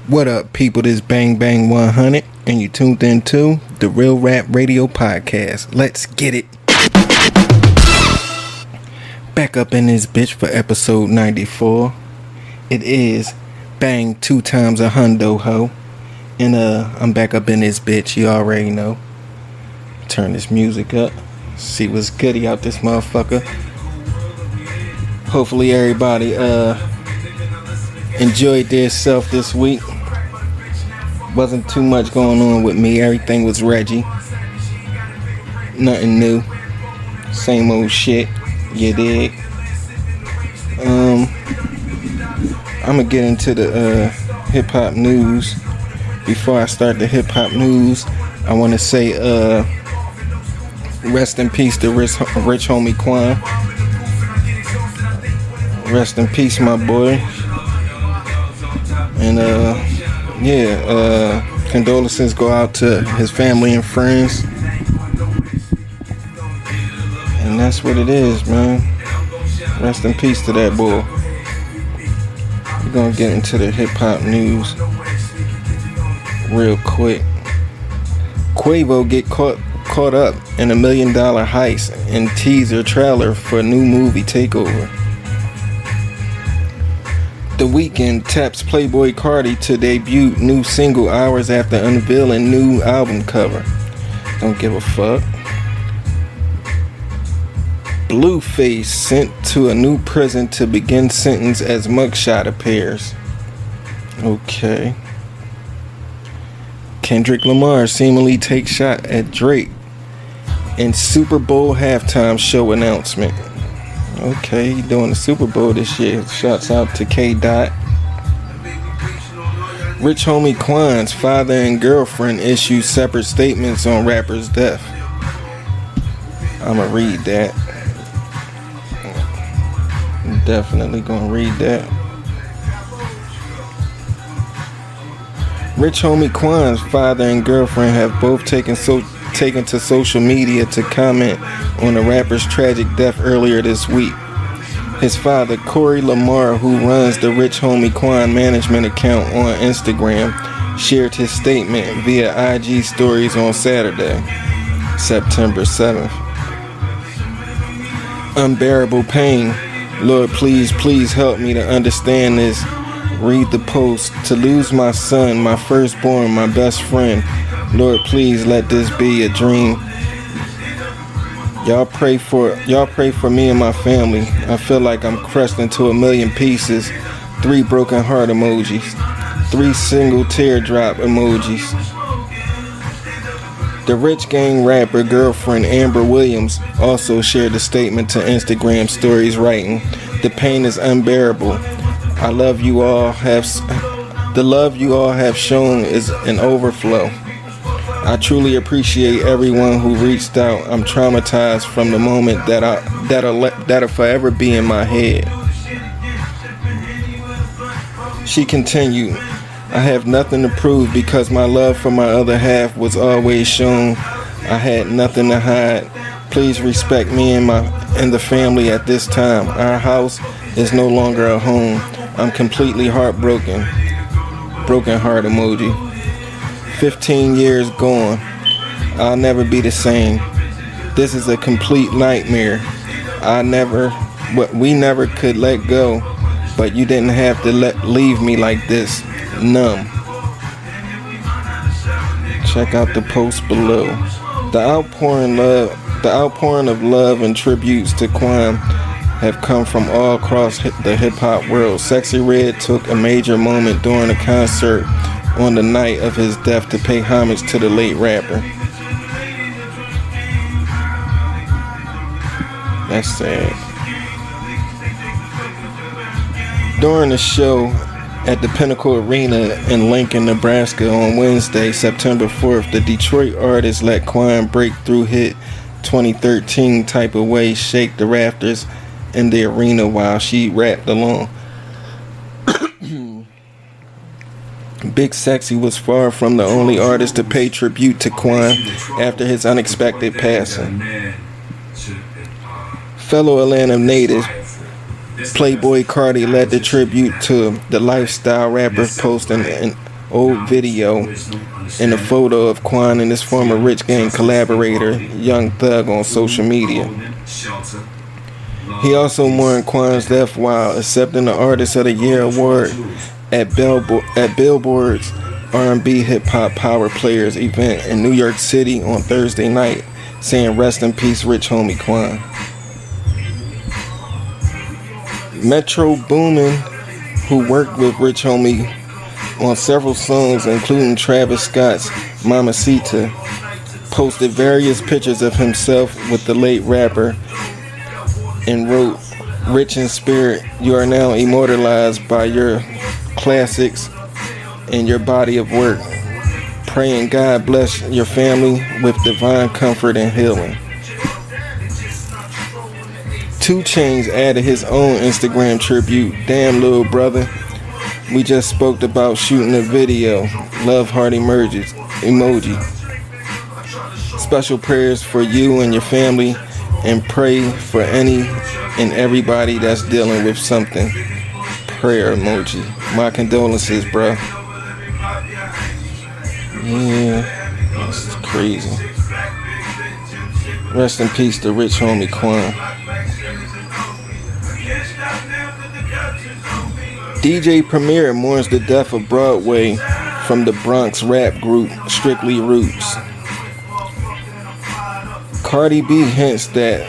What up, people? This Bang Bang 100, and you tuned into the Real Rap Radio Podcast. Let's get it. Back up in this bitch for episode 94. It is Bang 2 times a hundo ho. And I'm back up in this bitch, you already know. Turn this music up. See what's goody out this motherfucker. Hopefully everybody enjoyed their self this week. Wasn't too much going on with me. Everything was Reggie. Nothing new. Same old shit. You dig? I'ma get into the hip hop news. Before I start the hip hop news, I want to say rest in peace to Rich Homie Quan. Rest in peace, my boy. And condolences go out to his family and friends. And that's what it is, man. Rest in peace to that boy. We're gonna get into the hip hop news real quick. Quavo get caught up in $1 million heist and teaser trailer for new movie Takeover. The Weeknd taps Playboi Carti to debut new single hours after unveiling new album cover. Don't give a fuck. Blueface sent to a new prison to begin sentence as mugshot appears. Okay. Kendrick Lamar seemingly takes shot at Drake in Super Bowl halftime show announcement. Okay, he doing the Super Bowl this year. Shouts out to K-Dot. Rich Homie Quan's father and girlfriend issue separate statements on rapper's death. I'ma read that. I'm definitely gonna read that. Rich Homie Quan's father and girlfriend have both taken to social media to comment on the rapper's tragic death earlier this week. His father, Corey Lamar, who runs the Rich Homie Quan management account on Instagram, shared his statement via IG stories on Saturday, September 7th. Unbearable pain. Lord, please help me to understand this. Read the post. To lose my son, my firstborn, my best friend. Lord, please let this be a dream. Y'all pray for me and my family. I feel like I'm crushed into 1,000,000 pieces. 3 broken heart emojis. 3 single teardrop emojis. The Rich Gang rapper girlfriend Amber Williams also shared a statement to Instagram stories writing, "The pain is unbearable. The love you all have shown is an overflow. I truly appreciate everyone who reached out. I'm traumatized from the moment that'll forever be in my head." She continued, "I have nothing to prove because my love for my other half was always shown. I had nothing to hide. Please respect me and the family at this time. Our house is no longer a home. I'm completely heartbroken." Broken heart emoji. 15 years gone. I'll never be the same. This is a complete nightmare. We never could let go, but you didn't have to leave me like this. Numb. Check out the post below. The outpouring of love and tributes to Quan have come from all across the hip-hop world. Sexy Red took a major moment during a concert on the night of his death to pay homage to the late rapper. That's sad. During the show at the Pinnacle Arena in Lincoln, Nebraska on Wednesday, September 4th, the Detroit artist let Quan breakthrough hit 2013 Type of Way shake the rafters in the arena while she rapped along. Big Sexy was far from the only artist to pay tribute to Quan after his unexpected passing. Fellow Atlanta native Playboi Carti led the tribute to the lifestyle rapper posting old video and a photo of Quan and his former Rich Gang collaborator, Young Thug, on social media. He also mourned Quan's death while accepting the Artist of the Year award at Billboard's R&B Hip Hop Power Players event in New York City on Thursday night, saying rest in peace Rich Homie Quan. Metro Boomin, who worked with Rich Homie on several songs including Travis Scott's Mamacita, posted various pictures of himself with the late rapper and wrote, "Rich in spirit, you are now immortalized by your classics and your body of work. Praying God bless your family with divine comfort and healing." 2 Chainz added his own Instagram tribute, "Damn little brother, we just spoke about shooting a video. Love heart emoji. Special prayers for you and your family, and pray for any and everybody that's dealing with something. Prayer emoji. My condolences, bro." Yeah, that's crazy. Rest in peace to Rich Homie Quan. DJ Premier mourns the death of Broadway from the Bronx rap group Strictly Roots. Cardi B hints that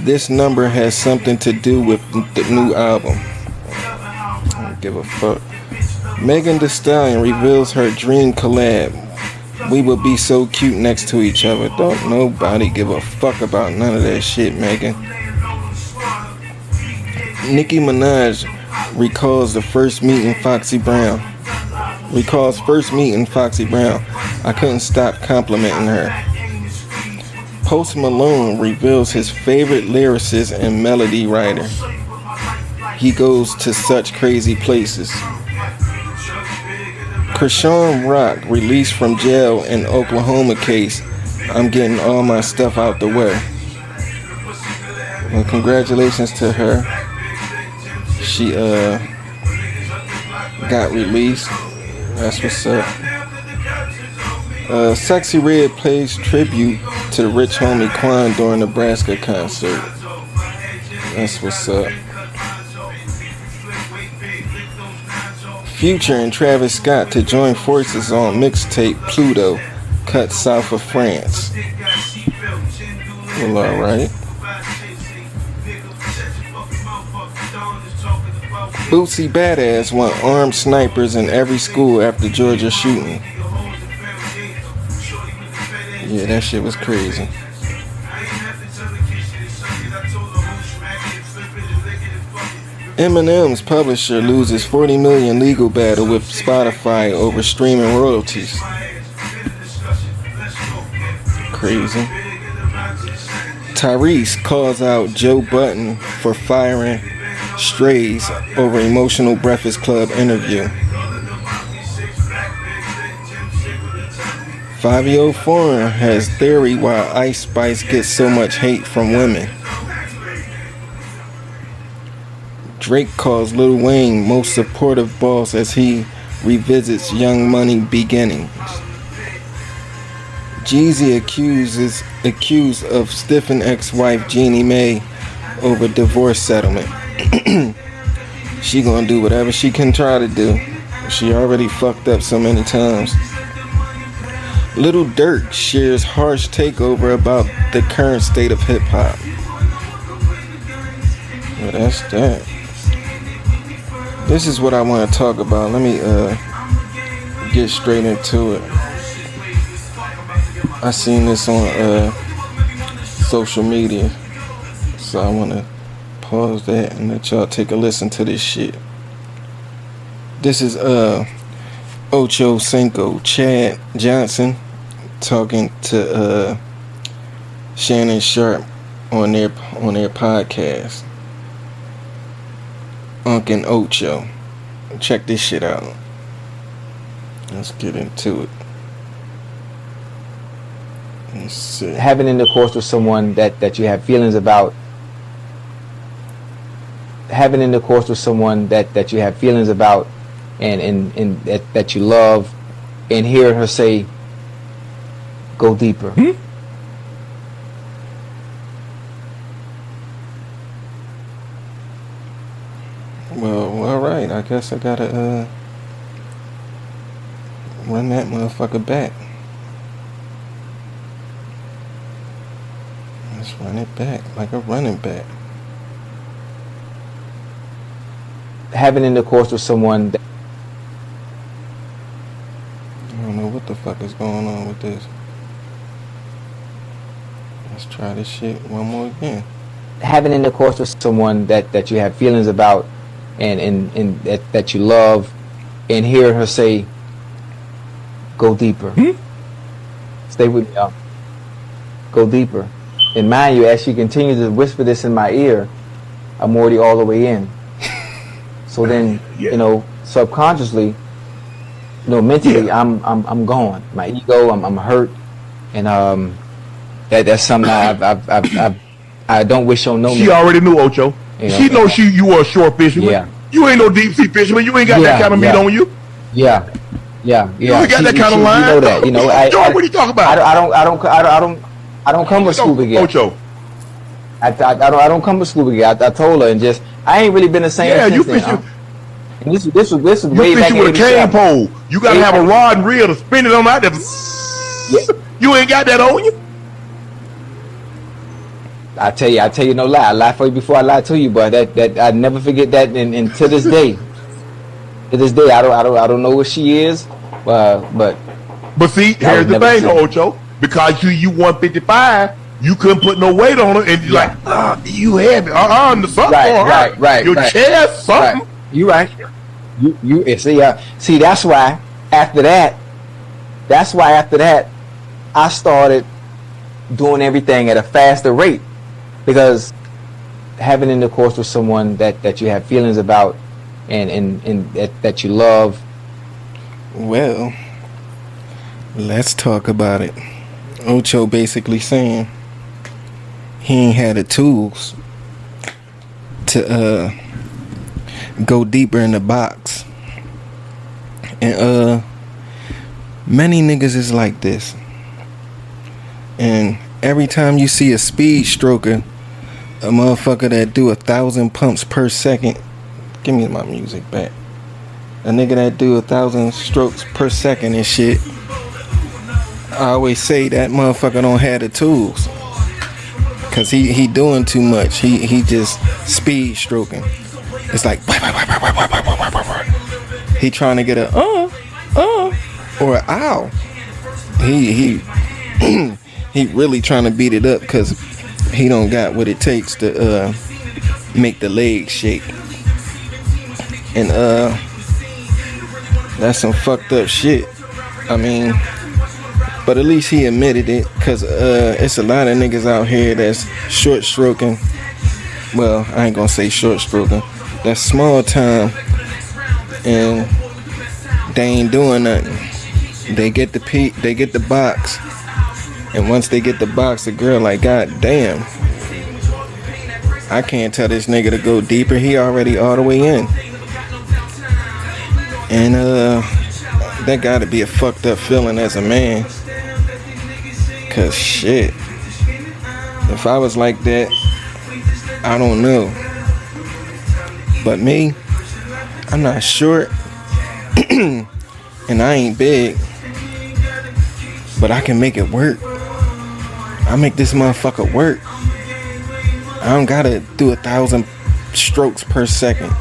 this number has something to do with the new album. I don't give a fuck. Megan Thee Stallion reveals her dream collab. "We would be so cute next to each other." Don't nobody give a fuck about none of that shit, Megan. Nicki Minaj recalls first meeting Foxy Brown. "I couldn't stop complimenting her." Post Malone reveals his favorite lyricist and melody writer. "He goes to such crazy places." Krishan Rock released from jail in Oklahoma case. "I'm getting all my stuff out the way." Well, congratulations to her. She got released. That's what's up. Sexy Red plays tribute to Rich Homie Quan during the Nebraska concert. That's what's up. Future and Travis Scott to join forces on mixtape Pluto, cut south of France. Well, alright. Bootsy Badass want armed snipers in every school after Georgia shooting. Yeah, that shit was crazy. Eminem's publisher loses $40 million legal battle with Spotify over streaming royalties. Crazy. Tyrese calls out Joe Budden for firing strays over emotional Breakfast Club interview. 5-year-old foreign has theory why Ice Spice gets so much hate from women. Drake calls Lil Wayne most supportive boss as he revisits Young Money beginnings. Jeezy accused of stiffing ex-wife Jeannie Mae over divorce settlement. She gonna do whatever she can try to do. She already fucked up so many times. Lil Durk shares harsh takeover about the current state of hip hop. Well, that's that. This is what I want to talk about. Let me get straight into it. I seen this on social media, so I want to pause that and let y'all take a listen to this shit. This is Ocho Cinco, Chad Johnson, talking to Shannon Sharp on their podcast. Unc and Ocho. Check this shit out. Let's get into it. Let's see. Having intercourse with someone that you have feelings about. Having intercourse with someone that you have feelings about and that you love, and hear her say, "Go deeper." Well, all right. I guess I gotta run that motherfucker back. Let's run it back like a running back. Having intercourse with someone that I don't know what the fuck is going on with this. Let's try this shit one more again. having intercourse with someone that you have feelings about, and that you love, and hear her say, "Go deeper." Stay with me, y'all. Go deeper. And mind you, as she continues to whisper this in my ear, I'm already all the way in. So then, subconsciously, mentally, I'm gone. My ego, I'm hurt, and that's something I don't wish on no. She already knew, Ocho. She knows you are a short fisherman. Yeah. You ain't no deep sea fisherman. You ain't got that kind of meat on you. Yeah. You ain't got that kind of line. You know that. George, what are you talking about? I don't come with scuba gear. Ocho. I don't come with scuba gear. I told her, and just I ain't really been the same. Yeah, since you then, fish. And this was You way back fishing in with a cane 87. pole. You gotta have a rod and reel to spin it on out there. Yeah. You ain't got that on you. I tell you no lie. I lie for you before I lie to you, but that I never forget that. And to this day, I don't know what she is, but see, here's the thing, Ocho. Because you 155, you couldn't put no weight on her, and you're like, you heavy. Something right. Your chest, something. Right. You right. You see. That's why after that, I started doing everything at a faster rate, because having intercourse with someone that you have feelings about, and that you love. Well, let's talk about it. Ocho basically saying he ain't had the tools to go deeper in the box. And many niggas is like this. And every time you see a speed stroker, a motherfucker that do 1,000 pumps per second, give me my music back. A nigga that do 1,000 strokes per second and shit, I always say that motherfucker don't have the tools, cause he doing too much. He just speed stroking. It's like he trying to get a or a ow. He he really trying to beat it up, cause he don't got what it takes to make the legs shake. And that's some fucked up shit. I mean, but at least he admitted it, cause it's a lot of niggas out here that's short stroking. Well, I ain't gonna say short stroking. That's small time, and they ain't doing nothing. They get the box, and once they get the box, the girl like, God damn, I can't tell this nigga to go deeper. He already all the way in. And that gotta be a fucked up feeling as a man. Cause shit, if I was like that, I don't know. But me, I'm not short and I ain't big, but I can make it work. I make this motherfucker work. I don't gotta do 1,000 strokes per second.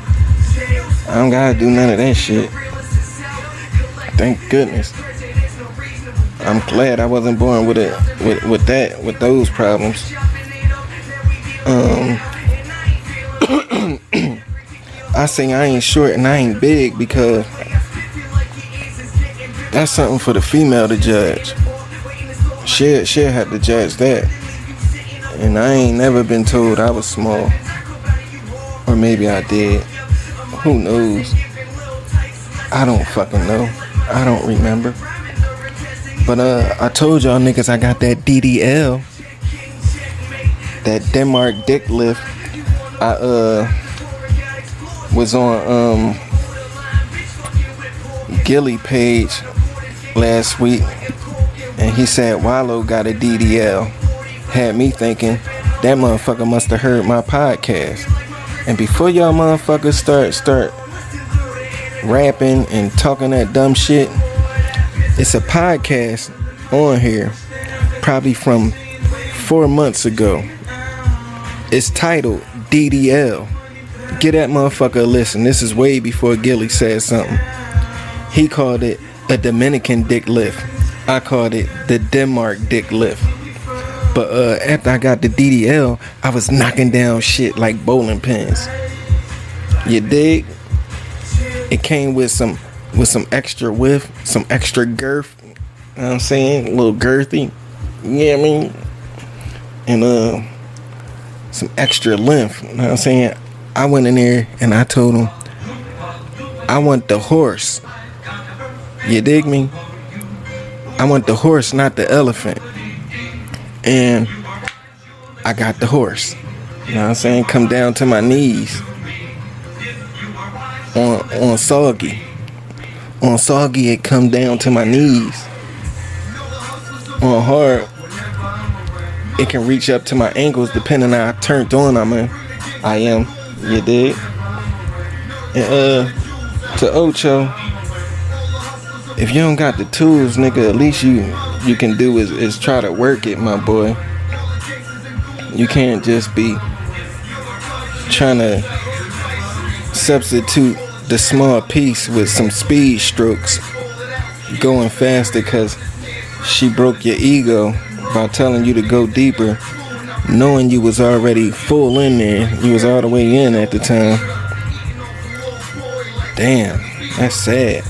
I don't gotta do none of that shit. Thank goodness. I'm glad I wasn't born with those problems. I say I ain't short and I ain't big because that's something for the female to judge. She'll have to judge that. And I ain't never been told I was small. Or maybe I did. Who knows? I don't fucking know. I don't remember. But I told y'all niggas I got that DDL, that Denmark dick lift. I was on Gilly page last week, and he said Wallow got a DDL. Had me thinking that motherfucker must have heard my podcast. And before y'all motherfuckers start rapping and talking that dumb shit, it's a podcast on here, probably from 4 months ago. It's titled DDL. Get that motherfucker a listen. This is way before Gilly said something. He called it a Dominican dick lift. I called it the Denmark dick lift. But after I got the DDL, I was knocking down shit like bowling pins. You dig? It came with some extra width, some extra girth. You know what I'm saying? A little girthy. You know what I mean? And some extra length. You know what I'm saying? I went in there and I told him I want the horse. You dig me? I want the horse, not the elephant. And I got the horse. You know what I'm saying? Come down to my knees. On soggy. On soggy, it come down to my knees. On hard, it can reach up to my ankles depending on how turned on I am. You dig? And to Ocho, if you don't got the tools, nigga, at least you can do is try to work it, my boy. You can't just be trying to substitute the small piece with some speed strokes going faster because she broke your ego by telling you to go deeper, knowing you was already full in there. You was all the way in at the time. Damn, that's sad.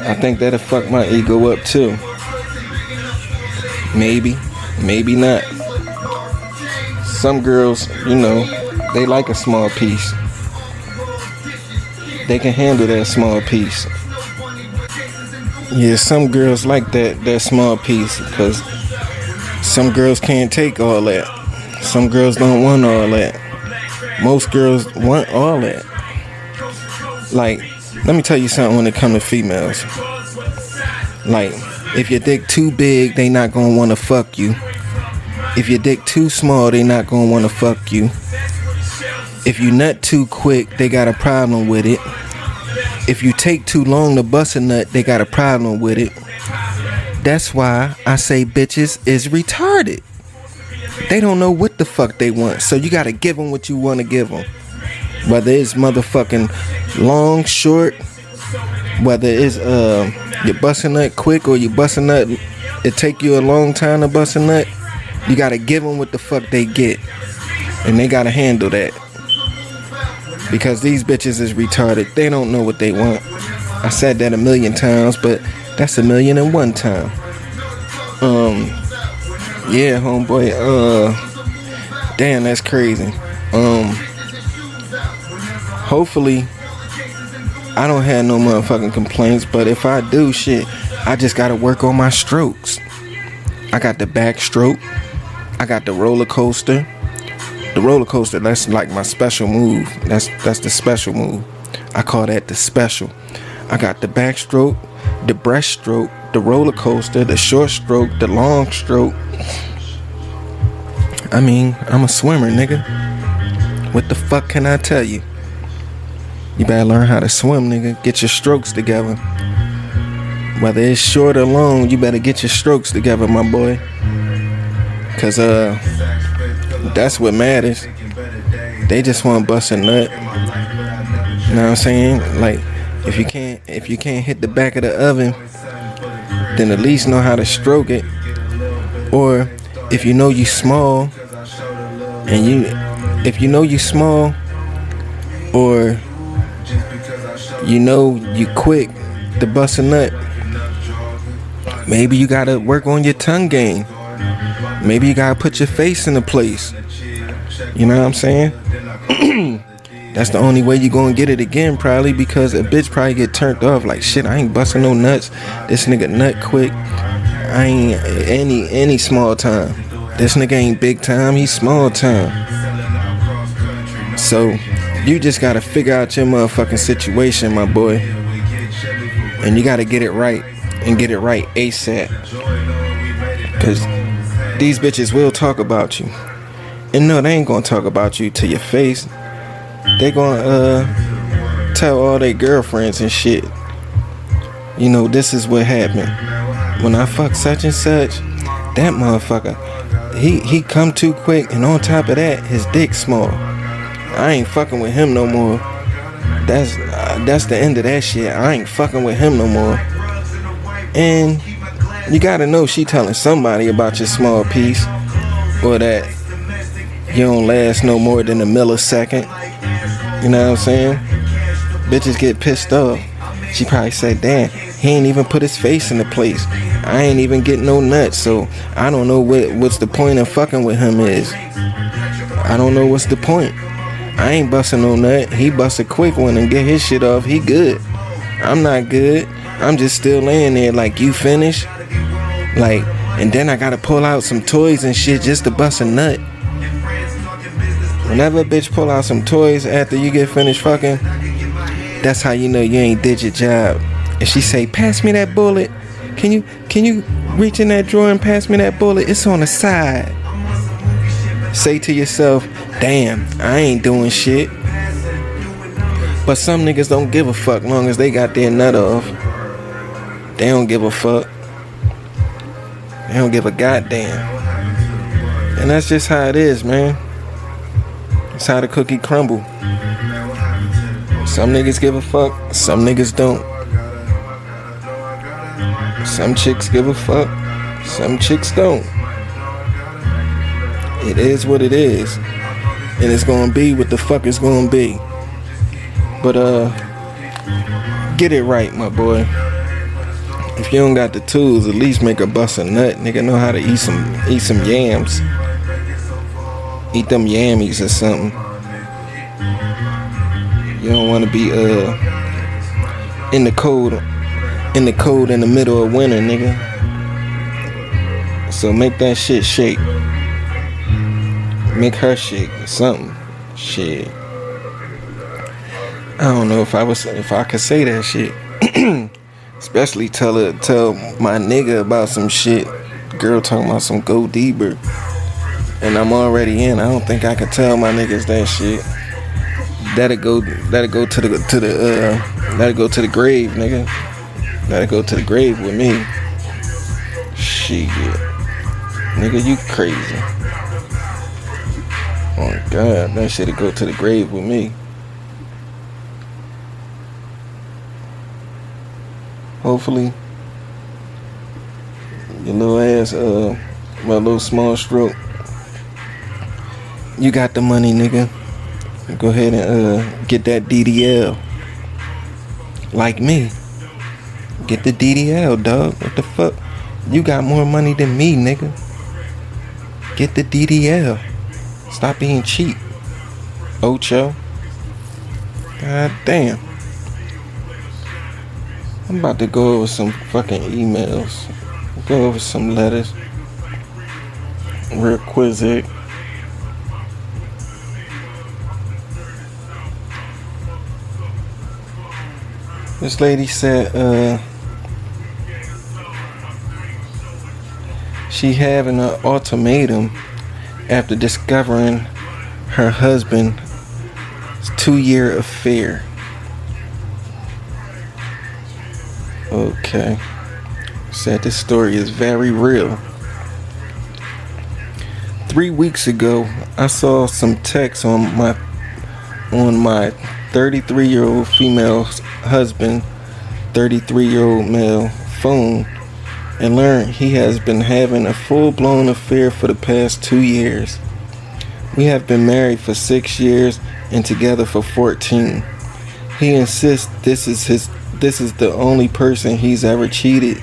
I think that'll fuck my ego up too. Maybe not. Some girls, you know, they like a small piece. They can handle that small piece. Yeah, some girls like that small piece because some girls can't take all that. Some girls don't want all that. Most girls want all that. Like, let me tell you something when it comes to females. Like, if your dick too big, they not gonna wanna fuck you. If your dick too small, they not gonna wanna fuck you. If you nut too quick, they got a problem with it. If you take too long to bust a nut, they got a problem with it. That's why I say bitches is retarded. They don't know what the fuck they want, so you gotta give them what you want to give them. Whether it's motherfucking long, short, whether it's you bust a nut quick or you bust a nut, it take you a long time to bust a nut. You gotta give them what the fuck they get, and they gotta handle that. Because these bitches is retarded. They don't know what they want. I said that 1,000,000 times, but that's 1,000,001 time. Yeah, homeboy. Damn, that's crazy. Hopefully, I don't have no motherfucking complaints, but if I do, shit, I just gotta work on my strokes. I got the backstroke. I got the roller coaster. The roller coaster, that's like my special move. That's the special move. I call that the special. I got the backstroke, the breaststroke, the roller coaster, the short stroke, the long stroke. I mean, I'm a swimmer, nigga. What the fuck can I tell you? You better learn how to swim, nigga. Get your strokes together. Whether it's short or long, you better get your strokes together, my boy. Cause that's what matters. They just want to bust a nut. You know what I'm saying? Like, if you can't hit the back of the oven, then at least know how to stroke it. Or if you know you small, if you know you small, or you know you quick to bust a nut, maybe you gotta work on your tongue game. Maybe you gotta put your face in a place. You know what I'm saying? That's the only way you gonna get it again, probably, because a bitch probably get turned off. Like, shit, I ain't busting no nuts. This nigga nut quick. I ain't any small time. This nigga ain't big time. He's small time. So you just gotta figure out your motherfucking situation, my boy. And you gotta get it right, and get it right ASAP. Cause these bitches will talk about you. And no, they ain't gonna talk about you to your face. They gonna tell all their girlfriends and shit. You know, this is what happened. When I fuck such and such, that motherfucker, he come too quick, and on top of that, his dick small. I ain't fucking with him no more. That's the end of that shit. I ain't fucking with him no more. And you gotta know she telling somebody about your small piece, or that you don't last no more than a millisecond. You know what I'm saying? Bitches get pissed off. She probably said, damn, he ain't even put his face in the place. I ain't even getting no nuts, so I don't know what's the point of fucking with him is. I don't know what's the point. I ain't busting no nut. He bust a quick one and get his shit off. He good. I'm not good. I'm just still laying there like, you finished? Like, and then I gotta pull out some toys and shit just to bust a nut. Whenever a bitch pull out some toys after you get finished fucking, that's how you know you ain't did your job. And she say, pass me that bullet. Can you reach in that drawer and pass me that bullet? It's on the side. Say to yourself, damn, I ain't doing shit. But some niggas don't give a fuck long as they got their nut off. They don't give a fuck. They don't give a goddamn. And that's just how it is, man. That's how the cookie crumble. Some niggas give a fuck, some niggas don't. Some chicks give a fuck, some chicks don't. It is what it is. And it's gonna be what the fuck it's gonna be. But get it right, my boy. If you don't got the tools, at least make a bust a nut. Nigga know how to eat some yams. Eat them yammies or something. You don't want to be in the cold in the middle of winter, nigga. So make that shit shake. Make her shake or something. Shit. I don't know if I could say that shit. Especially tell my nigga about some shit. Girl talking about some go deeper. And I'm already in. I don't think I could tell my niggas that shit. That'll go to the grave, nigga. That'll go to the grave with me. Shit. Nigga, you crazy. Oh God, that shit'll go to the grave with me. Hopefully, your little ass, my little small stroke. You got the money, nigga. Go ahead and get that DDL. Like me. Get the DDL, dog. What the fuck? You got more money than me, nigga. Get the DDL. Stop being cheap. Ocho. God damn. I'm about to go over some fucking emails. Go over some letters. Real quick. This lady said she having an ultimatum after discovering her husband's 2-year affair. Okay. Said this story is very real. 3 weeks ago, I saw some text on my 33-year-old female husband, 33-year-old male phone, and learned he has been having a full-blown affair for the past 2 years. We have been married for 6 years and together for 14. He insists this is the only person he's ever cheated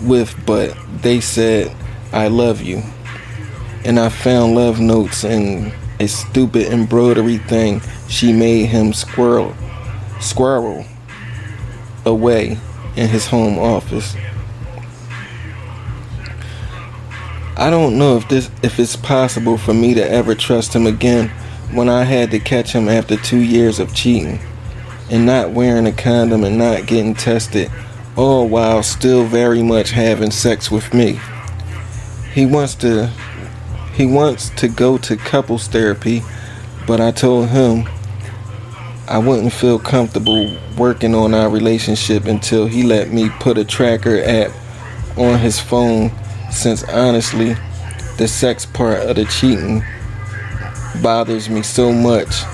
with, but they said, I love you. And I found love notes and a stupid embroidery thing she made him squirrel away in his home office. I don't know if it's possible for me to ever trust him again when I had to catch him after 2 years of cheating and not wearing a condom and not getting tested all while still very much having sex with me. He wants to go to couples therapy, but I told him I wouldn't feel comfortable working on our relationship until he let me put a tracker app on his phone, since honestly, the sex part of the cheating bothers me so much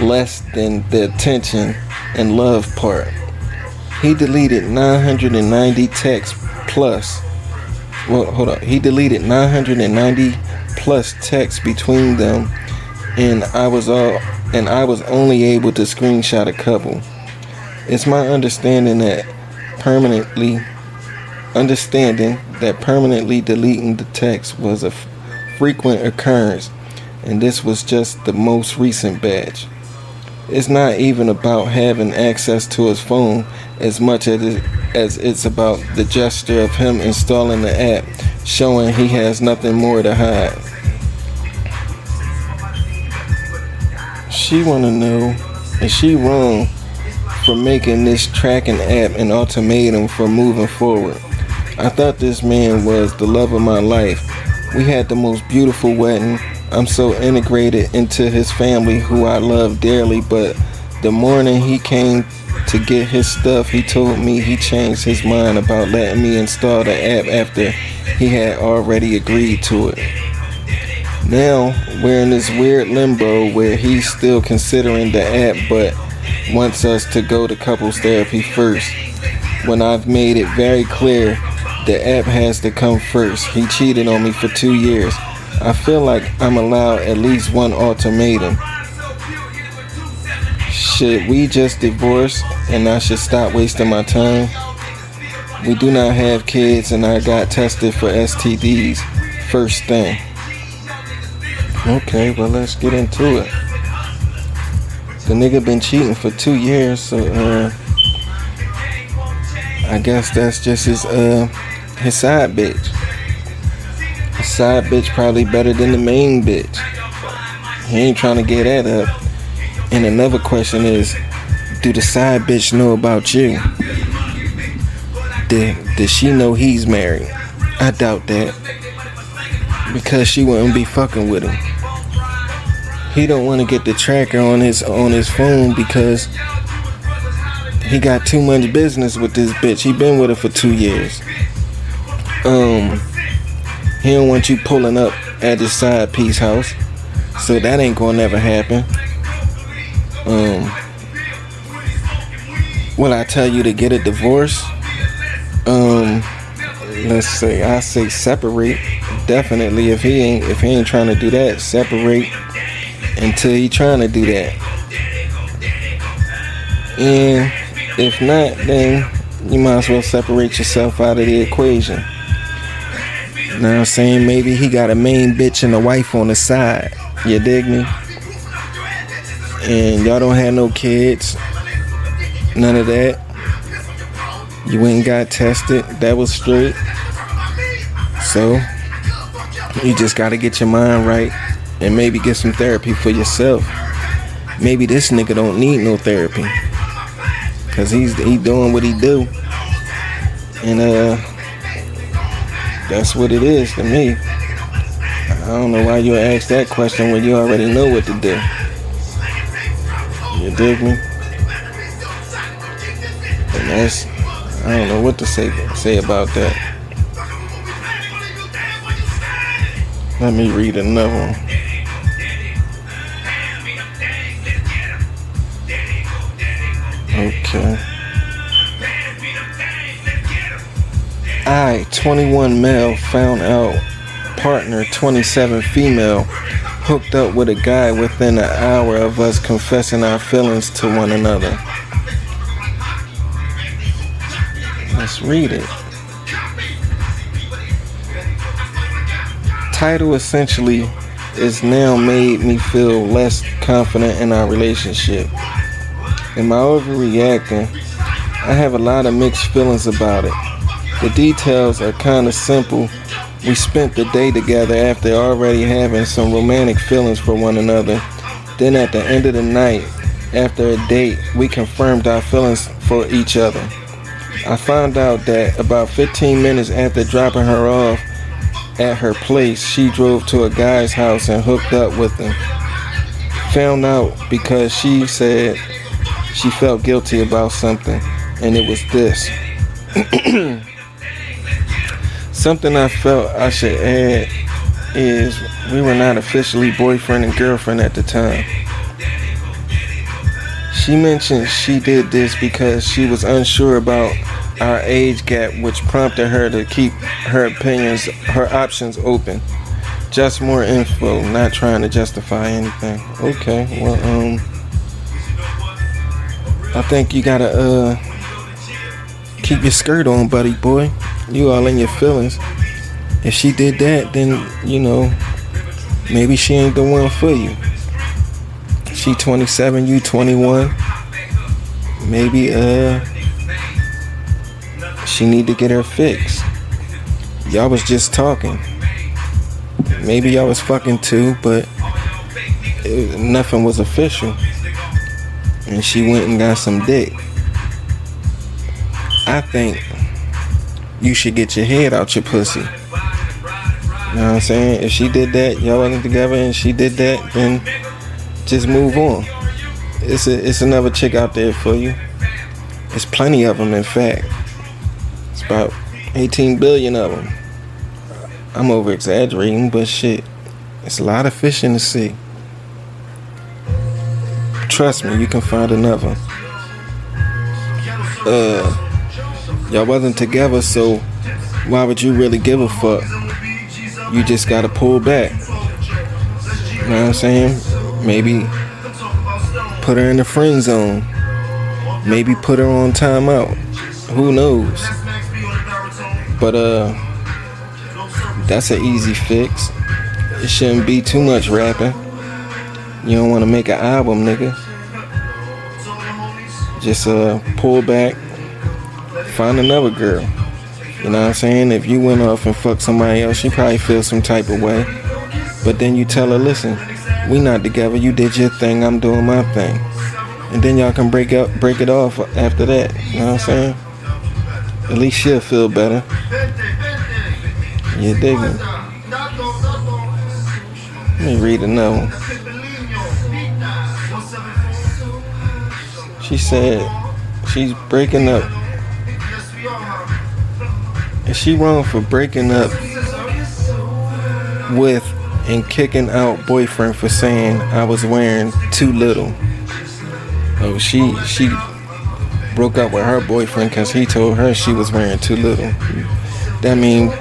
less than the attention and love part. He deleted 990 texts plus. Well, hold on. He deleted 990 plus texts between them, and I was only able to screenshot a couple. It's my understanding that permanently deleting the text was a frequent occurrence, and this was just the most recent batch. It's not even about having access to his phone as much as it's about the gesture of him installing the app, showing he has nothing more to hide. She wanna know, is she wrong for making this tracking app an ultimatum for moving forward? I thought this man was the love of my life. We had the most beautiful wedding. I'm so integrated into his family, who I love dearly, but the morning he came to get his stuff, he told me he changed his mind about letting me install the app after he had already agreed to it. Now we're in this weird limbo where he's still considering the app but wants us to go to couples therapy first, when I've made it very clear the app has to come first. He cheated on me for 2 years. I feel like I'm allowed at least one ultimatum. Should we just divorce and I should stop wasting my time? We do not have kids and I got tested for STDs first thing. Okay, well, let's get into it. The nigga been cheating for 2 years, so I guess that's just his side bitch. His side bitch probably better than the main bitch. He ain't trying to get that up. And another question is, do the side bitch know about you? Does she know he's married? I doubt that, because she wouldn't be fucking with him. He don't want to get the tracker on his phone because he got too much business with this bitch. He been with her for 2 years. He don't want you pulling up at his side piece house, so that ain't gonna never happen. Will I tell you to get a divorce? Let's say I say separate. Definitely, if he ain't trying to do that, separate until he trying to do that. And if not, then you might as well separate yourself out of the equation. Now I'm saying, maybe he got a main bitch and a wife on the side. You dig me? And y'all don't have no kids. None of that. You ain't got tested. That was straight. So you just gotta get your mind right and maybe get some therapy for yourself. Maybe this nigga don't need no therapy, cause he doing what he do. And that's what it is to me. I don't know why you ask that question when you already know what to do. You dig me? And that's, I don't know what to say about that. Let me read another one. Okay. I, 21 male, found out partner 27 female hooked up with a guy within an hour of us confessing our feelings to one another. Let's read it. Title essentially is now made me feel less confident in our relationship. Am I overreacting? I have a lot of mixed feelings about it. The details are kind of simple. We spent the day together after already having some romantic feelings for one another. Then at the end of the night, after a date, we confirmed our feelings for each other. I found out that about 15 minutes after dropping her off at her place, she drove to a guy's house and hooked up with him. Found out because she said she felt guilty about something, and it was this. Something I felt I should add is we were not officially boyfriend and girlfriend at the time. She mentioned she did this because she was unsure about our age gap, which prompted her to keep her options open. Just more info, not trying to justify anything. Okay, well, I think you gotta keep your skirt on, buddy boy. You all in your feelings. If she did that, then maybe she ain't the one for you. She 27, you 21. Maybe she need to get her fix. Y'all was just talking. Maybe y'all was fucking too, but nothing was official. And she went and got some dick. I think you should get your head out your pussy. You know what I'm saying? If she did that, y'all wasn't together, and she did that, then just move on. It's another chick out there for you. There's plenty of them, in fact. It's about 18 billion of them. I'm over exaggerating, but shit, it's a lot of fish in the sea. Trust me, you can find another. Y'all wasn't together, so why would you really give a fuck? You just gotta pull back. You know what I'm saying? Maybe put her in the friend zone. Maybe put her on timeout. Who knows? But that's an easy fix. It shouldn't be too much rapping. You don't want to make an album, nigga. Just pull back, find another girl. You know what I'm saying? If you went off and fucked somebody else, she probably feel some type of way. But then you tell her, listen, we not together. You did your thing, I'm doing my thing. And then y'all can break it off after that. You know what I'm saying? At least she'll feel better. You dig me? Let me read another one. She said she's breaking up. Is she wrong for breaking up with and kicking out boyfriend for saying I was wearing too little? Oh, she broke up with her boyfriend because he told her she was wearing too little. That means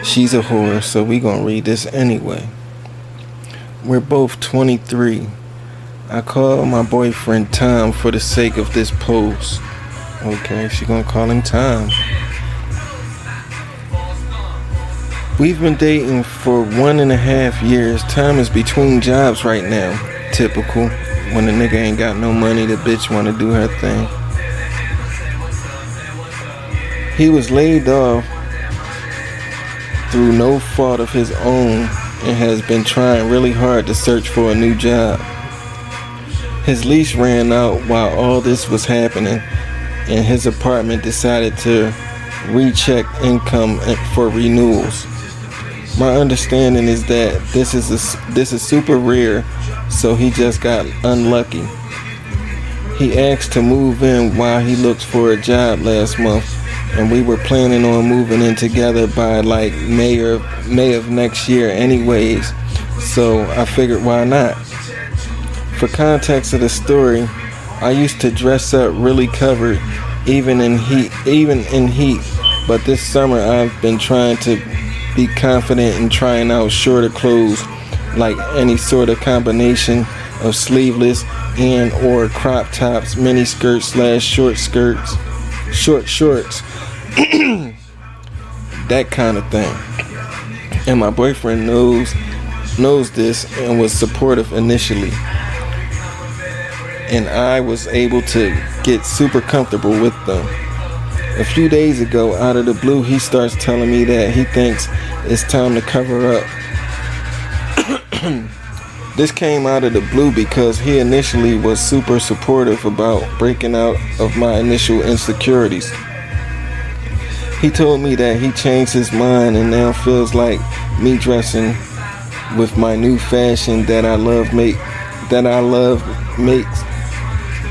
she's a whore, so we gonna read this anyway. We're both 23. I call my boyfriend Tom for the sake of this post. Okay, she gonna call him Tom. We've been dating for 1.5 years. Tom is between jobs right now. Typical. When the nigga ain't got no money, the bitch wanna do her thing. He was laid off through no fault of his own and has been trying really hard to search for a new job. His lease ran out while all this was happening, and his apartment decided to recheck income for renewals. My understanding is that this is super rare, so he just got unlucky. He asked to move in while he looked for a job last month, and we were planning on moving in together by like May of next year anyways, so I figured why not. For context of the story, I used to dress up really covered even in heat, but this summer I've been trying to be confident in trying out shorter clothes, like any sort of combination of sleeveless and or crop tops, mini skirts / short skirts, short shorts, that kind of thing. And my boyfriend knows this and was supportive initially. And I was able to get super comfortable with them. A few days ago, out of the blue, he starts telling me that he thinks it's time to cover up. This came out of the blue because he initially was super supportive about breaking out of my initial insecurities. He told me that he changed his mind and now feels like me dressing with my new fashion that I love makes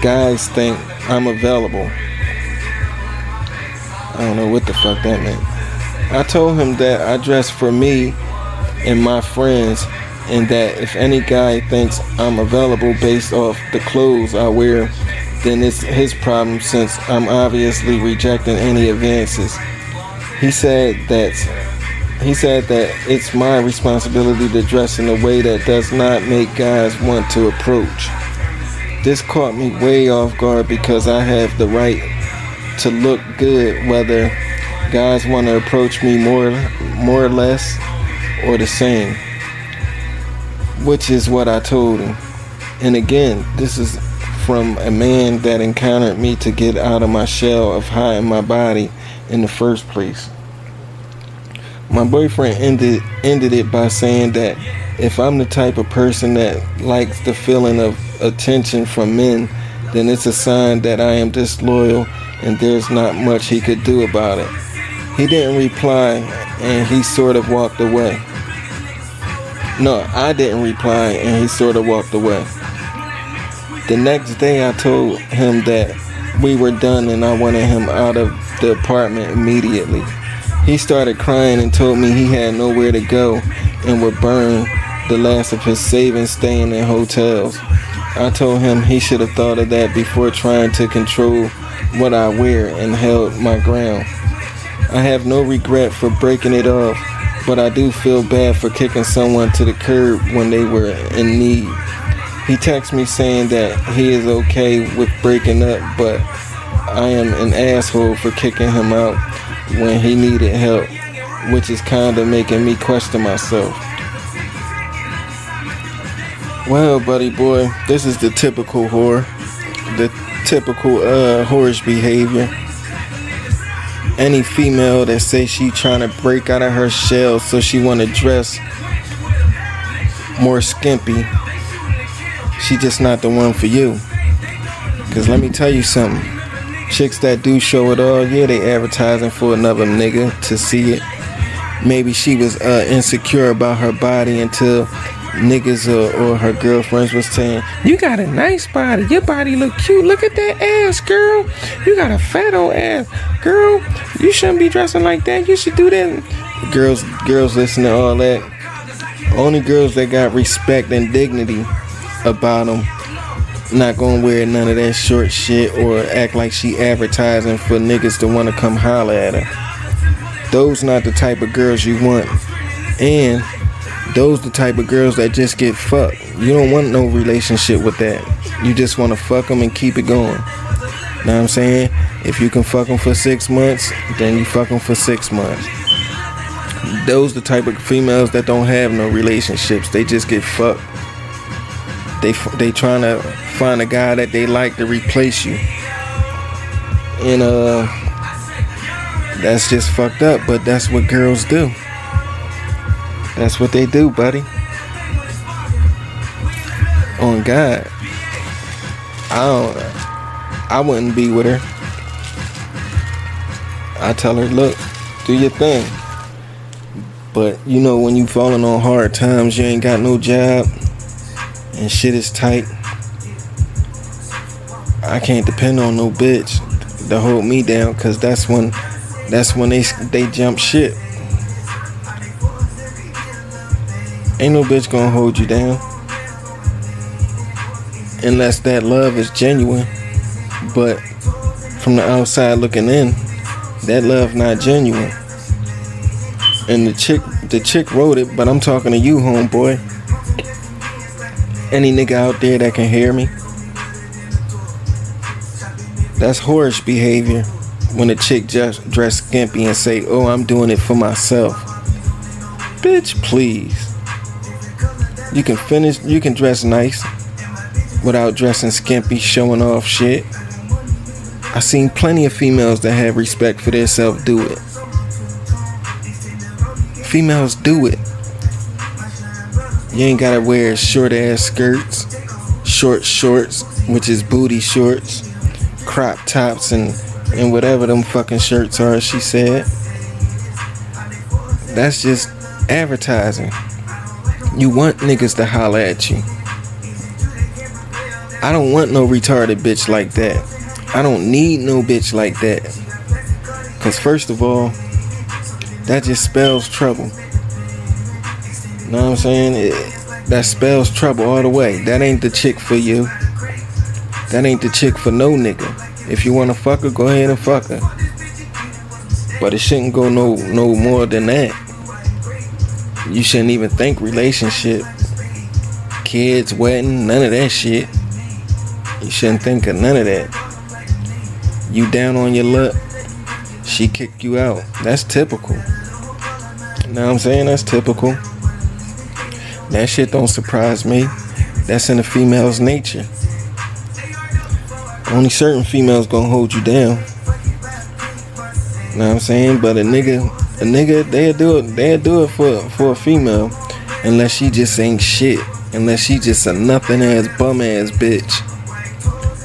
guys think I'm available. I don't know what the fuck that meant. I told him that I dress for me and my friends, and that if any guy thinks I'm available based off the clothes I wear, then it's his problem since I'm obviously rejecting any advances. He said that it's my responsibility to dress in a way that does not make guys want to approach. This caught me way off guard because I have the right to look good whether guys want to approach me more or less or the same, which is what I told him. And again, this is from a man that encountered me to get out of my shell of hiding my body in the first place. My boyfriend ended it by saying that if I'm the type of person that likes the feeling of attention from men, then it's a sign that I am disloyal and there's not much he could do about it. He didn't reply and he sort of walked away. No, I didn't reply and he sort of walked away. The next day I told him that we were done and I wanted him out of the apartment immediately. He started crying and told me he had nowhere to go and would burn the last of his savings staying in hotels. I told him he should have thought of that before trying to control what I wear and held my ground. I have no regret for breaking it off, but I do feel bad for kicking someone to the curb when they were in need. He texts me saying that he is okay with breaking up, but I am an asshole for kicking him out when he needed help, which is kinda making me question myself. Well, buddy boy, this is the typical whore. The typical whorish behavior. Any female that says she trying to break out of her shell so she want to dress more skimpy, she just not the one for you. Cause let me tell you something, chicks that do show it all, yeah, they advertising for another nigga to see it. Maybe she was insecure about her body until niggas or her girlfriends was saying, you got a nice body, your body look cute, look at that ass, girl, you got a fat old ass, girl, you shouldn't be dressing like that, you should do that. Girls listen to all that. Only girls that got respect and dignity about them not gonna wear none of that short shit or act like she advertising for niggas to want to come holler at her. Those not the type of girls you want. And those the type of girls that just get fucked. You don't want no relationship with that. You just want to fuck them and keep it going. Know what I'm saying? If you can fuck them for 6 months, then you fuck them for 6 months. Those the type of females that don't have no relationships. They just get fucked. They trying to find a guy that they like to replace you. And that's just fucked up, but that's what girls do. That's what they do, buddy. On God. I wouldn't be with her. I tell her, look, do your thing. But you know, when you falling on hard times, you ain't got no job and shit is tight, I can't depend on no bitch to hold me down, cause that's when they jump ship. Ain't no bitch gonna hold you down unless that love is genuine. But from the outside looking in, that love not genuine. And the chick wrote it, but I'm talking to you, homeboy. Any nigga out there that can hear me. That's whorish behavior when a chick just dress skimpy and say, oh, I'm doing it for myself. Bitch, please. You can dress nice without dressing skimpy, showing off shit. I seen plenty of females that have respect for themselves do it. Females do it. You ain't gotta wear short ass skirts, short shorts, which is booty shorts, crop tops and and whatever them fucking shirts are, she said. That's just advertising. You want niggas to holler at you. I don't want no retarded bitch like that. I don't need no bitch like that. Cause first of all, that just spells trouble. Know what I'm saying? That spells trouble all the way. That ain't the chick for you. That ain't the chick for no nigga. If you wanna fuck her, go ahead and fuck her. But it shouldn't go no more than that. You shouldn't even think relationship, kids, wedding, none of that shit. You shouldn't think of none of that. You down on your luck, she kicked you out. That's typical. You know what I'm saying? That's typical. That shit don't surprise me. That's in a female's nature. Only certain females gonna hold you down. You know what I'm saying? But a nigga, they'll do it for a female, unless she just ain't shit, unless she just a nothing ass bum ass bitch.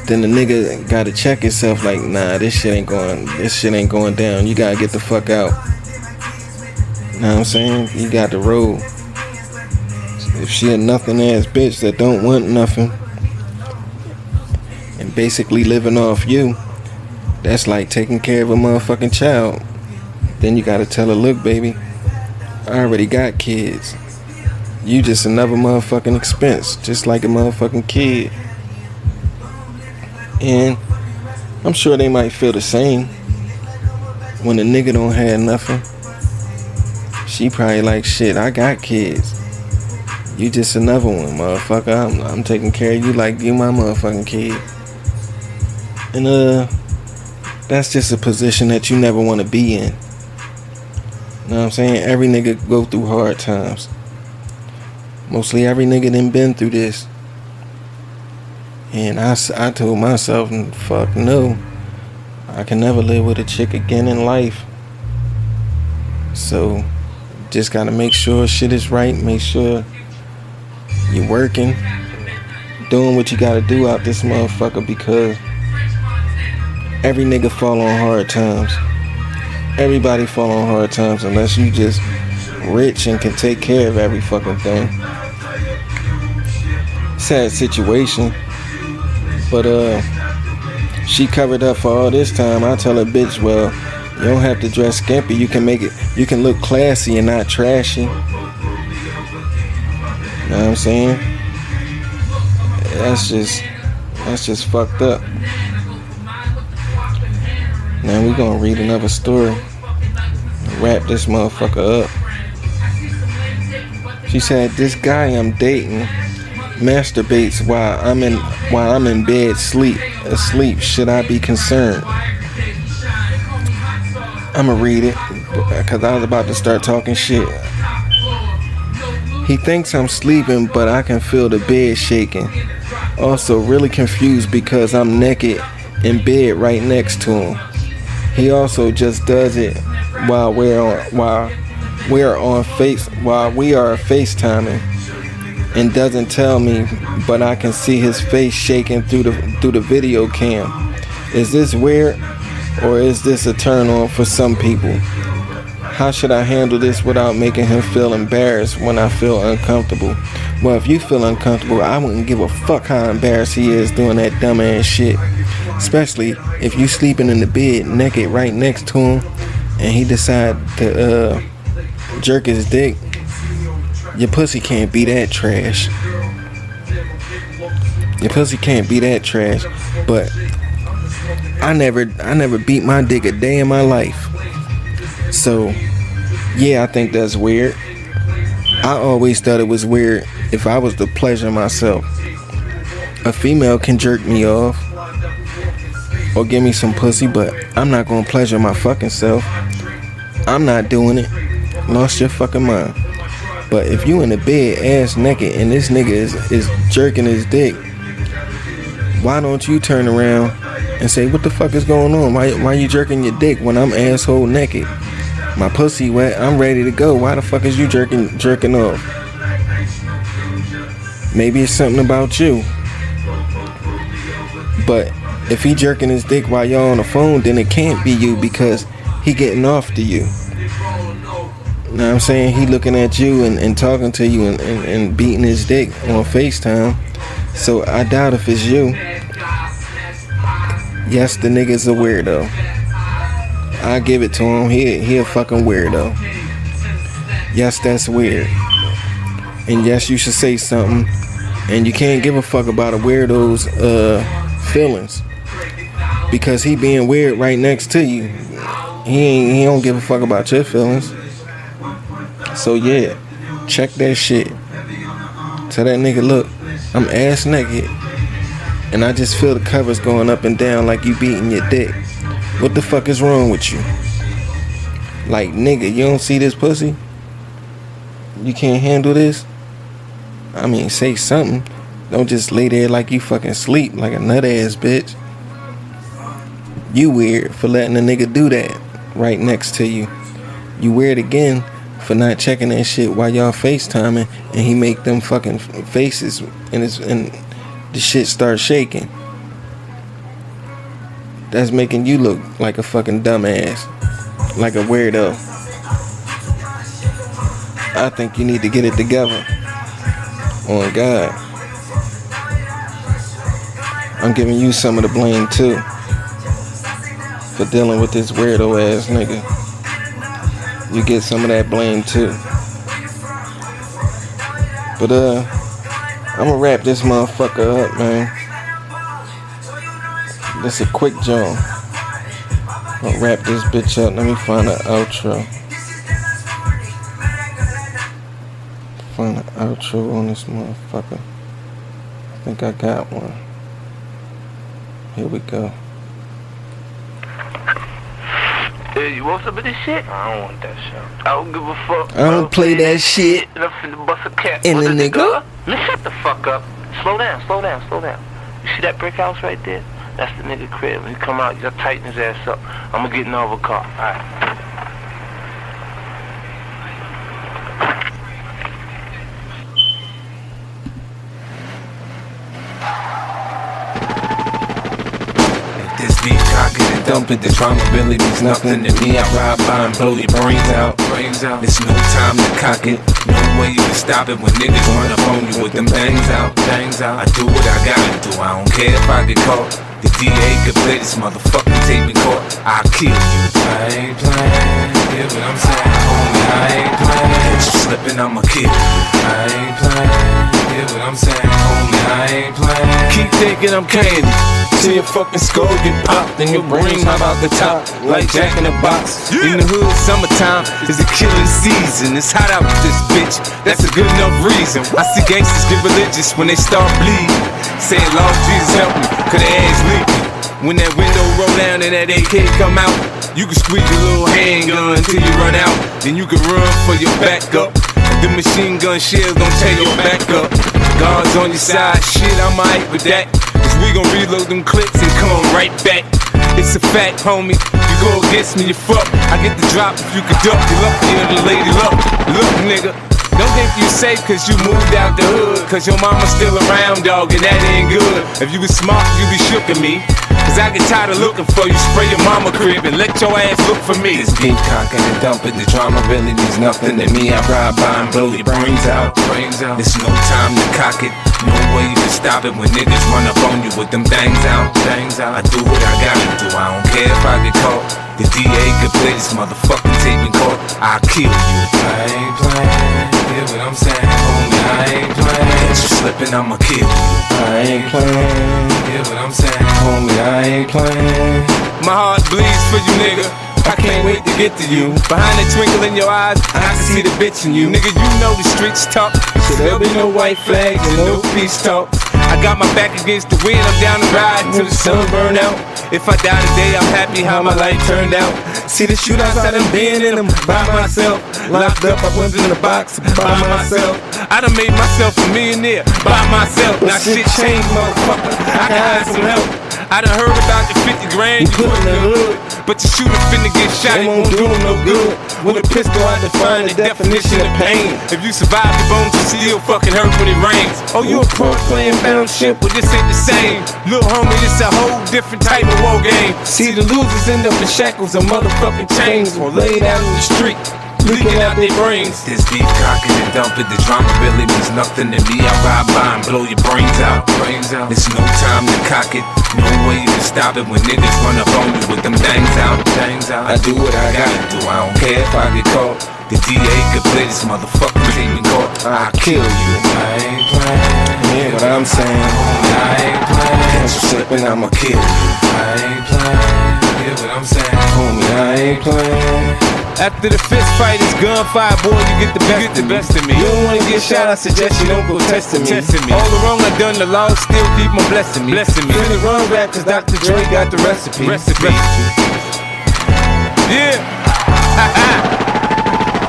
Then the nigga gotta check himself like, nah, this shit ain't going down. You gotta get the fuck out. You know what I'm saying? You got to roll. If she a nothing ass bitch that don't want nothing and basically living off you, that's like taking care of a motherfucking child. Then you gotta tell her, look, baby, I already got kids. You just another motherfucking expense, just like a motherfucking kid. And I'm sure they might feel the same when a nigga don't have nothing. She probably like, shit, I got kids. You just another one, motherfucker. I'm taking care of you like you my motherfucking kid. And that's just a position that you never want to be in. You know what I'm saying? Every nigga go through hard times. Mostly every nigga done been through this. And I told myself, fuck no. I can never live with a chick again in life. So, just gotta make sure shit is right. Make sure you're working. Doing what you gotta do out this motherfucker, because every nigga fall on hard times. Everybody fall on hard times unless you just rich and can take care of every fucking thing. Sad situation. But she covered up for all this time. I tell her, bitch, well, you don't have to dress skimpy. You can look classy and not trashy. You know what I'm saying? That's just fucked up. Now we gonna read another story. Wrap this motherfucker up. She said, this guy I'm dating masturbates while I'm in bed asleep. Should I be concerned? I'ma read it because I was about to start talking shit. He thinks I'm sleeping, but I can feel the bed shaking. Also really confused because I'm naked in bed right next to him. He also just does it while we are FaceTiming, and doesn't tell me, but I can see his face shaking through the video cam. Is this weird, or is this a turn on for some people? How should I handle this without making him feel embarrassed when I feel uncomfortable? Well, if you feel uncomfortable, I wouldn't give a fuck how embarrassed he is doing that dumb ass shit. Especially if you sleeping in the bed naked right next to him and he decide to jerk his dick. Your pussy can't be that trash. Your pussy can't be that trash. But I never beat my dick a day in my life. So yeah, I think that's weird. I always thought it was weird if I was to pleasure myself. A female can jerk me off or give me some pussy, but I'm not gonna pleasure my fucking self. I'm not doing it. Lost your fucking mind. But if you in the bed ass naked and this nigga is jerking his dick, why don't you turn around and say, what the fuck is going on? Why you jerking your dick when I'm asshole naked? My pussy wet, I'm ready to go. Why the fuck is you jerking off? Maybe it's something about you. But If he jerking his dick while you're on the phone, then it can't be you because he getting off to you. You know what I'm saying? He looking at you and talking to you and beating his dick on FaceTime. So I doubt if it's you. Yes, the nigga's a weirdo. I give it to him. He a fucking weirdo. Yes, that's weird. And yes, you should say something. And you can't give a fuck about a weirdo's feelings because he being weird right next to you. He don't give a fuck about your feelings. So yeah, check that shit. Tell that nigga, look, I'm ass naked and I just feel the covers going up and down like you beating your dick. What the fuck is wrong with you? Like, nigga, you don't see this pussy? You can't handle this? I mean, say something. Don't just lay there like you fucking sleep like a nut ass bitch. You weird for letting a nigga do that right next to you. You weird again for not checking that shit while y'all FaceTiming and he make them fucking faces and the shit start shaking. That's making you look like a fucking dumbass, like a weirdo. I think you need to get it together. On God. I'm giving you some of the blame too for dealing with this weirdo ass nigga. You get some of that blame too. But I'ma wrap this motherfucker up, man. This a quick job. I'll wrap this bitch up. Let me find an outro. Find an outro on this motherfucker. I think I got one. Here we go. Hey, you want some of this shit? I don't want that shit. I don't give a fuck. I don't play that shit. And I'm finna bust a cat. And the nigga? Man, shut the fuck up. Slow down, slow down, slow down. You see that brick house right there? That's the nigga crib. When he come out, you gotta tighten his ass up. I'ma get in over car. Alright. Dump it, the trauma really means nothing to me. I ride by and blow your brains out. It's no time to cock it. No way you can stop it when niggas run up on you with them bangs out. I do what I gotta do. I don't care if I get caught. The DA could play this motherfucking tape in court. I'll kill you. I ain't playing. Hear what I'm saying, homie? I ain't playing. Catch you slipping, I'ma kill you. I ain't playing. Hear what I'm saying, homie? I ain't playing. Keep thinking I'm candy. Till your fucking skull get popped and your brain hop out the top like Jack in the Box. In the hood, summertime is a killing season. It's hot out with this bitch, that's a good enough reason. I see gangsters get religious when they start bleeding, saying, Lord Jesus help me, cause their ass leaking. When that window roll down and that AK come out, you can squeeze your little handgun until you run out. Then you can run for your backup. The machine gun shells don't tear your back up. Guards on your side, shit, I'm alright with that. We gon' reload them clips and come right back. It's a fact, homie. You go against me, you fuck. I get the drop if you can duck. You lucky in the lady luck. Look, nigga, don't think you safe cause you moved out the hood. Cause your mama's still around, dog, and that ain't good. If you was smart, you be shook at me. Cause I get tired of looking for you. Spray your mama crib and let your ass look for me. This beat cock and dump it. The drama really means nothing to me. I ride by and blow your brains out. There's no time to cock it. No way you can stop it when niggas run up on you with them bangs out. I do what I gotta do. I don't care if I get caught. The DA could play this motherfucking tape in court. I'll kill you. I ain't playing. Hear what I'm saying, homie? I ain't playing. Catch you slipping, I'ma kill you. I ain't playing. Hear what I'm saying, homie? I ain't playing. My heart bleeds for you, nigga. I can't wait to get to you. Behind the twinkle in your eyes, I can see the bitch in you. Nigga, you know the streets talk, so there'll be no white flags and no peace talk. I got my back against the wind, I'm down to ride until the sun burn out. If I die today, I'm happy how my life turned out. See the shootouts, I done been in them by myself. Locked up, I was in the box by myself. I done made myself a millionaire by myself. Now shit changed, motherfucker, I can have some help. I done heard about the 50 grand you put in the hood, but the shooter finna get shot, it won't do him no good. With a pistol, I define the definition of pain. If you survive the bones, you still fucking hurt when it rains. Oh, you a pro playing battleship, but this ain't the same. Little homie, this a whole different type of war game. See, the losers end up in shackles or motherfucking chains, or laid out in the street, leaking out their brains. This deep cock it and dump it, the drama really means nothing to me. I ride by and blow your brains out. There's no time to cock it, no way to stop it when niggas run up on you with them things out. I do what I gotta do, I don't care if I get caught. The DA could play this motherfucker team in court. I'll kill you. I ain't playing. Hear what I'm saying? I ain't playing. Catch you slipping, I'ma kill you. I ain't playing. Hear what I'm saying? Homie, I ain't playing. After the fist fight, it's gunfire, boy, you get the best of me. You don't wanna get shot, I suggest you don't go testing me. All the wrong I done, the law still keep on blessing me. Finna run back, cause Dr. Dre got the recipe. Yeah.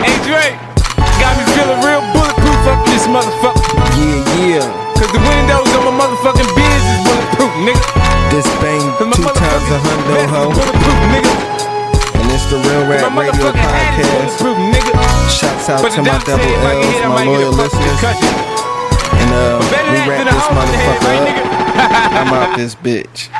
Hey Dre, got me feeling real bulletproof up in this motherfucker. Yeah. Cause the windows on my motherfucking biz is bulletproof, nigga. This bang 2 times a hundo, ho. Bulletproof, nigga. And it's the Real Rap Radio Podcast. Shouts out to my double L's, my loyal listeners. And we wrap this motherfucker up. I'm out this bitch.